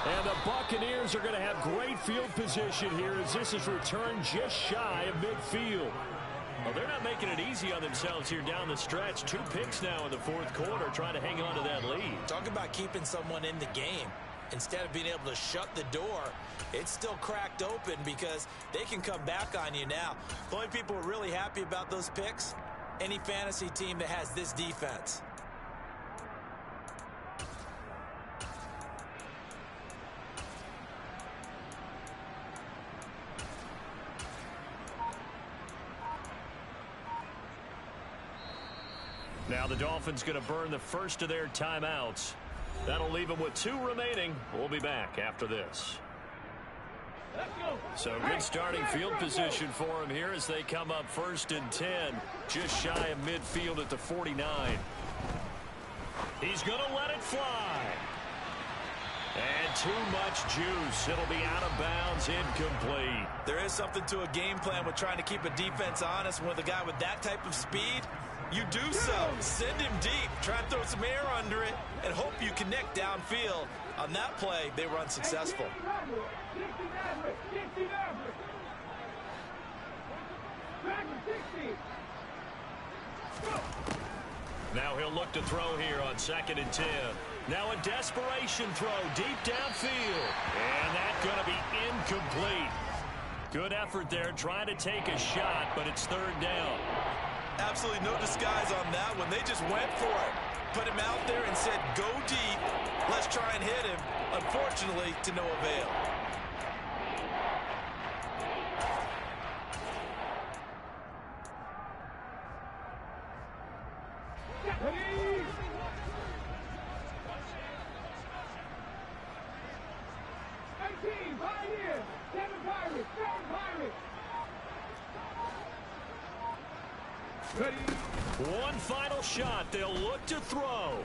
And the Buccaneers are going to have great field position here as this is returned just shy of midfield. Well, they're not making it easy on themselves here down the stretch. 2 picks now in the fourth quarter trying to hang on to that lead. Talk about keeping someone in the game. Instead of being able to shut the door, it's still cracked open because they can come back on you now. The only people who are really happy about those picks, any fantasy team that has this defense. Now the Dolphins going to burn the first of their timeouts. That'll leave them with 2 remaining. We'll be back after this. So good starting field position for them here as they come up 1st and 10, just shy of midfield at the 49. He's going to let it fly. And too much juice. It'll be out of bounds, incomplete. There is something to a game plan with trying to keep a defense honest. With a guy with that type of speed, you do so. Send him deep. Try and throw some air under it and hope you connect downfield. On that play, they were unsuccessful. Now he'll look to throw here on 2nd and 10. Now a desperation throw deep downfield. And that's going to be incomplete. Good effort there trying to take a shot, but it's 3rd down. Absolutely no disguise on that one. They just went for it. Put him out there and said, go deep. Let's try and hit him. Unfortunately, to no avail. One final shot. They'll look to throw.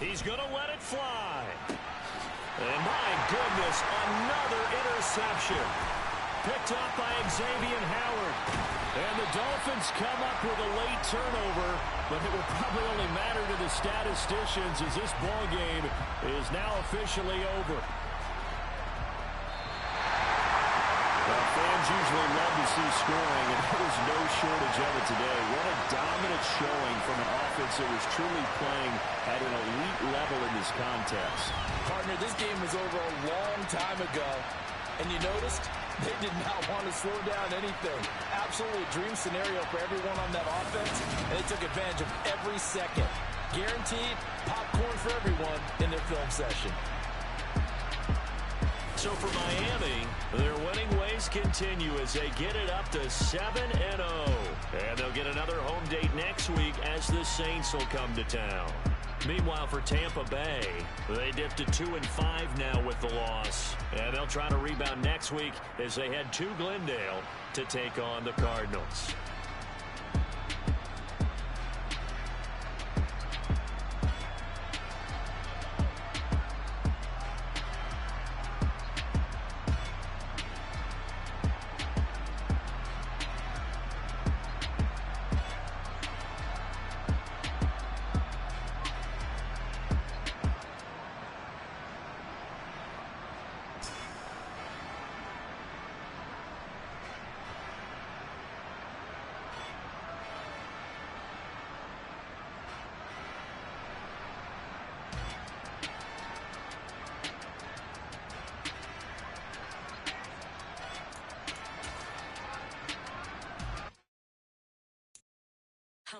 He's going to let it fly. And my goodness, another interception. Picked up by Xavier Howard. And the Dolphins come up with a late turnover, but it will probably only matter to the statisticians as this ball game is now officially over. Fans usually love to see scoring, and there was no shortage of it today. What a dominant showing from an offense that was truly playing at an elite level in this contest. Partner, this game was over a long time ago, and you noticed they did not want to slow down anything. Absolutely a dream scenario for everyone on that offense, and they took advantage of every second. Guaranteed popcorn for everyone in their film session. So for Miami, their winning ways continue as they get it up to 7-0. And they'll get another home date next week as the Saints will come to town. Meanwhile, for Tampa Bay, they dipped to 2-5 now with the loss. And they'll try to rebound next week as they head to Glendale to take on the Cardinals.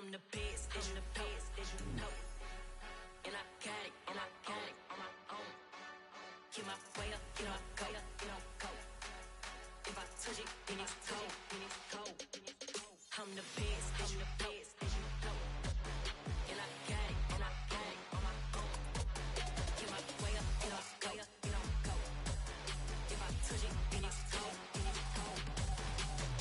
I'm the best, as you know. And I got it, on my own. Get my way up, get my go. If I touch it, then it's cold. I'm the best, as you know. And I got it, on my own. Get my way up, get my go. If I touch it, then it's cold.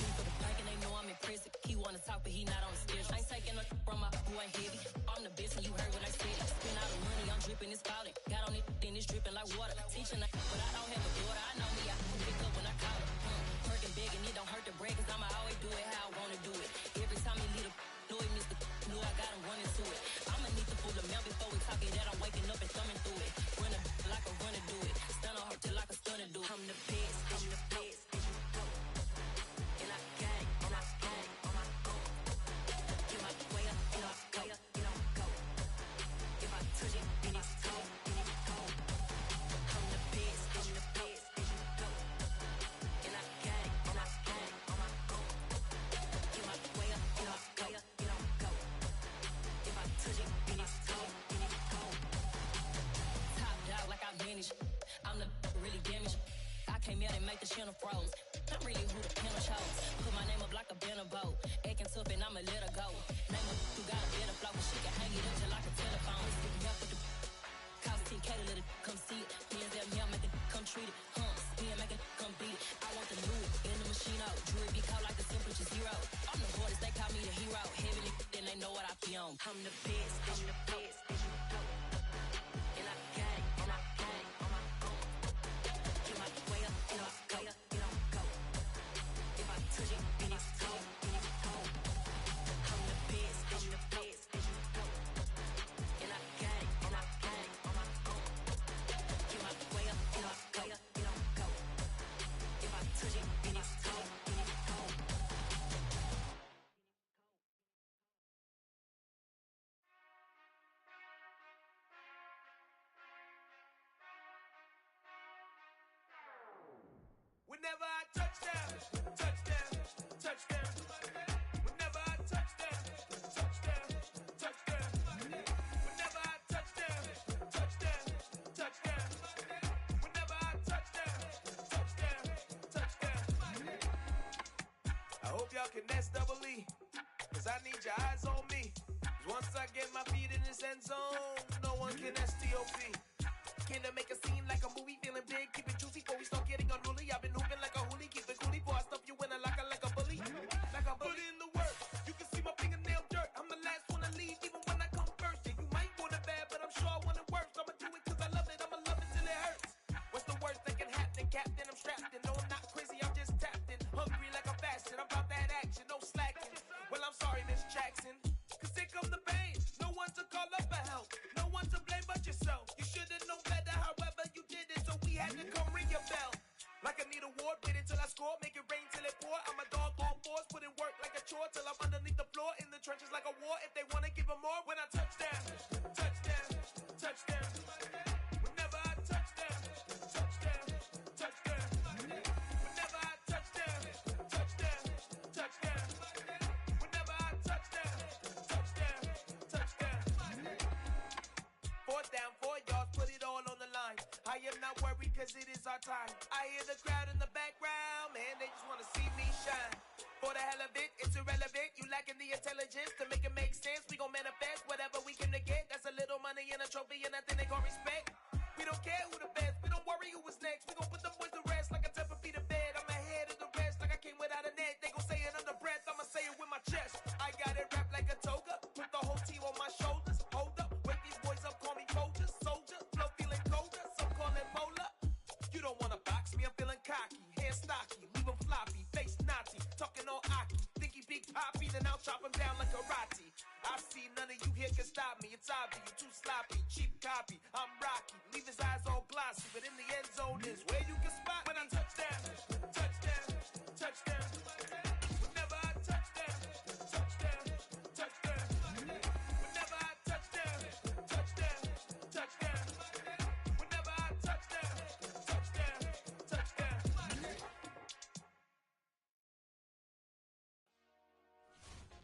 For the bank and they know I'm in prison. He wanna talk, but he not on the schedule. I ain't taking no from my who ain't heavy. I'm the best and you heard what I said. Spend all the money, I'm dripping, it's falling. Got on it, then it's dripping like water. Teaching, but I don't have a daughter. I know me, I can pick up when I call her. Perking big and it don't hurt to break, cause I'ma always do it how I wanna do it. Every time he lead a know it, Mr. Knew I got him running to it. I'ma need to pull the mail before we talk it that I'm waking up and thumbing through it. Run a like a runner do it. Stun on her till like a stunner do it. I'm the best, as you know. And I got it, on my own. Get my way up, get my go. If I touch it, then it's cold. I'm the best, as you know. And I got it, on my own. Get my way up, get my go. If I touch it, then it's cold. Top dog like I manage. I'm the really damaged. I came out and make the channel froze. I'm really who the piano chose. Put my name up like a banner boat. Acting tough and I'ma let her go. Name her who got a better flow, but she can hang it up just like a telephone. Stick me up with the cost 10K to let it come see it. Me and them here make it come treat it. Spin make it come beat it. I want the new in the machine out. Jewelry be called like the temperature zero. I'm the hardest, they call me the hero. Heavy then they know what I be on. I'm the best, as you know. And I got it, on my own. Get my way up, get my go. If I touch it, then it's cold. I'm the best, as you know. And I got it, on my own. Get my way up, get my go. If I touch it, then it's cold. Whenever I touchdown. Whenever I touchdown. Whenever I touchdown. Whenever I touchdown. I hope y'all can double E, cause I need your eyes on me. 'Cause once I get my feet in this end zone, no one can STOP. Can I make a scene like a movie, feeling big, keep it juicy before we start getting unruly. I've been hooping like a hoolie, keep it coolie before I stuff you in a locker like a bully. Put in the work, you can see my fingernail dirt. I'm the last one to leave, even when I come first. Yeah, you might want it bad, but I'm sure I want it worse. I'ma do it cause I love it, I'ma love it till it hurts. What's the worst that can happen, Captain? I'm strapped in, no I'm not crazy, I'm just tapped in. Hungry like I'm fasting, I'm about that action, no slacking. Well, I'm sorry, Miss Jackson, cause here come the pain. No one to call up for help, no one to blame but yourself. You should've known better, however you did it, so we had to come ring your bell. Like I need a award, wait until I score, make it rain till it pour. I'm a dog on fours, put in work like a chore till I'm underneath the floor, in the trenches like a war. If they wanna give them more, when I touchdown. Whenever I touchdown. Whenever I touchdown. Whenever I touchdown. Fourth down, 4 yards, put it all on the line. I am not worried cause it is our time. I hear the crowd in the background, man, they just wanna see me shine. For the hell of it, it's irrelevant. You lacking the intelligence to make it make sense. We gon' manifest whatever we came to get. That's a little money and a trophy and nothing they gon' respect. We don't care who the best, we don't worry who was next. We gon' put them boys to rest like a temper feet of bed. I'm ahead of the rest like I came without a net. They gon' say it under breath, I'ma say it with my chest. I got it wrapped like a toga, put the whole team on my shoulders. Hold up, wake these boys up, call me Folger, soldier. Flow feeling colder, some call it molar. You don't wanna box me, I'm feeling cocky. Hair stocky, leave him floppy, face Nazi. Talking all Aki, think he big poppy, then I'll chop him down like karate. I see none of you here can stop me. It's obvious, you too sloppy, cheap copy. I'm Rocky, leave his eyes all glossy, but in the end zone is where you can spot when I touchdown. Whenever I touchdown. Whenever I touchdown. Whenever I touchdown.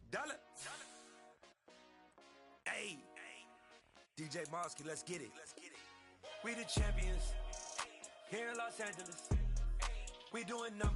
Dale. Hey, DJ Mosky, let's get it. We the champions here in Los Angeles. We doing numbers.